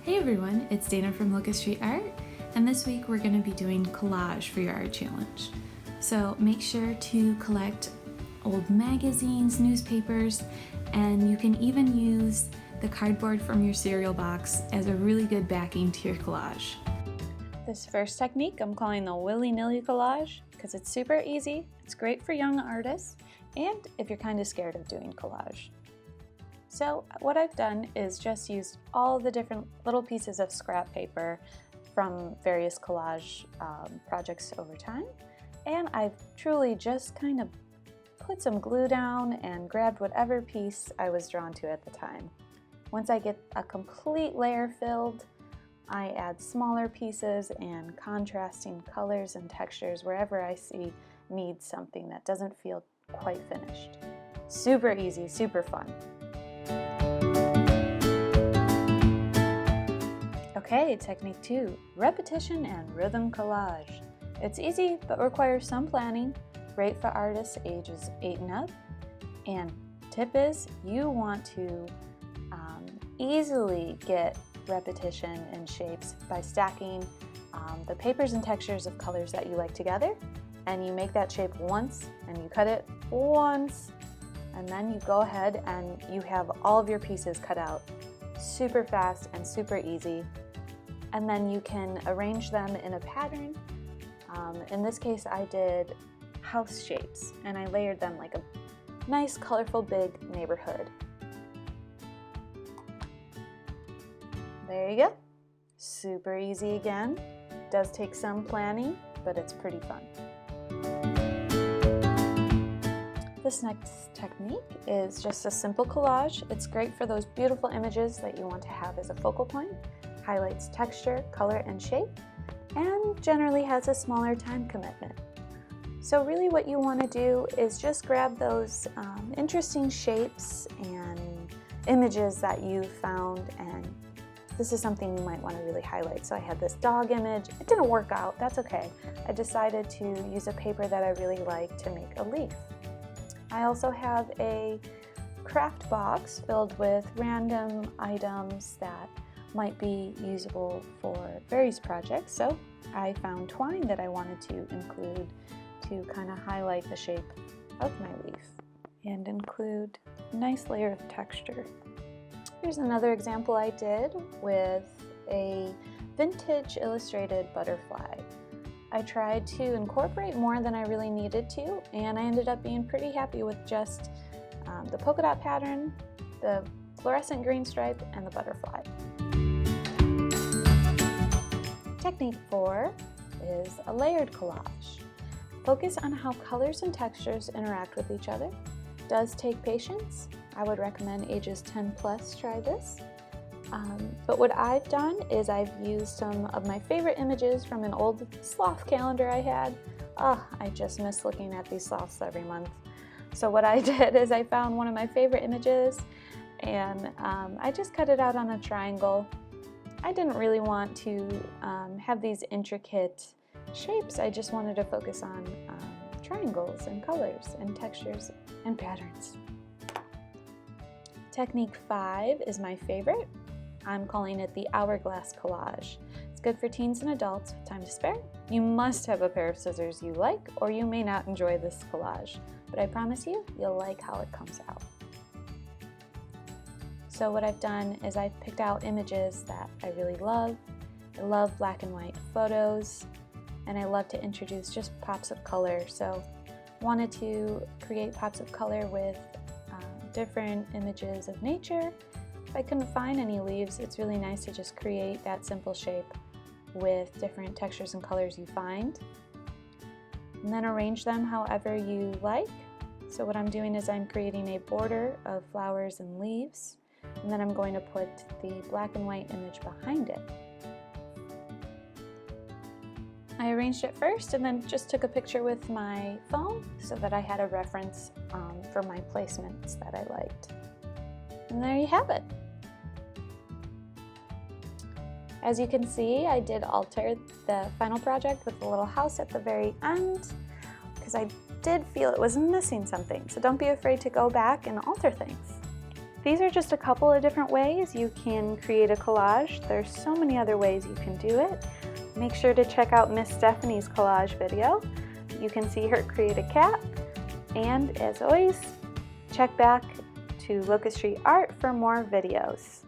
Hey everyone, it's Dana from Locust Street Art, and this week we're going to be doing collage for your art challenge. So make sure to collect old magazines, newspapers, and you can even use the cardboard from your cereal box as a really good backing to your collage. This first technique I'm calling the willy-nilly collage because it's super easy, it's great for young artists, and if you're kind of scared of doing collage. So what I've done is just used all the different little pieces of scrap paper from various collage projects over time, and I've truly just kind of put some glue down and grabbed whatever piece I was drawn to at the time. Once I get a complete layer filled, I add smaller pieces and contrasting colors and textures wherever I see needs something that doesn't feel quite finished. Super easy, super fun. Okay, technique 2, repetition and rhythm collage. It's easy but requires some planning, great for artists ages 8 and up. And tip is, you want to easily get repetition in shapes by stacking the papers and textures of colors that you like together, and you make that shape once and you cut it once, and then you go ahead and you have all of your pieces cut out super fast and super easy. And then you can arrange them in a pattern. In this case, I did house shapes, and I layered them like a nice, colorful, big neighborhood. There you go. Super easy again. Does take some planning, but it's pretty fun. This next technique is just a simple collage. It's great for those beautiful images that you want to have as a focal point. Highlights texture, color, and shape, and generally has a smaller time commitment. So really what you want to do is just grab those interesting shapes and images that you found, and this is something you might want to really highlight. So I had this dog image. It didn't work out. That's okay. I decided to use a paper that I really like to make a leaf. I also have a craft box filled with random items that might be usable for various projects, so I found twine that I wanted to include to kind of highlight the shape of my leaf and include a nice layer of texture. Here's another example I did with a vintage illustrated butterfly. I tried to incorporate more than I really needed to, and I ended up being pretty happy with just the polka dot pattern, the fluorescent green stripe, and the butterfly. Technique 4 is a layered collage. Focus on how colors and textures interact with each other. Does take patience. I would recommend ages 10 plus try this. But what I've done is I've used some of my favorite images from an old sloth calendar I had. I just miss looking at these sloths every month. So what I did is I found one of my favorite images, and I just cut it out on a triangle. I didn't really want to have these intricate shapes. I just wanted to focus on triangles and colors and textures and patterns. Technique 5 is my favorite. I'm calling it the hourglass collage. It's good for teens and adults with time to spare. You must have a pair of scissors you like, or you may not enjoy this collage, but I promise you, you'll like how it comes out. So what I've done is I've picked out images that I really love. I love black and white photos, and I love to introduce just pops of color. So wanted to create pops of color with different images of nature. If I couldn't find any leaves, it's really nice to just create that simple shape with different textures and colors you find, and then arrange them however you like. So what I'm doing is I'm creating a border of flowers and leaves, and then I'm going to put the black and white image behind it. I arranged it first and then just took a picture with my phone so that I had a reference for my placements that I liked. And there you have it. As you can see, I did alter the final project with a little house at the very end because I did feel it was missing something. So don't be afraid to go back and alter things. These are just a couple of different ways you can create a collage. There's so many other ways you can do it. Make sure to check out Miss Stephanie's collage video. You can see her create a cat. And as always, check back to Locust Street Art for more videos.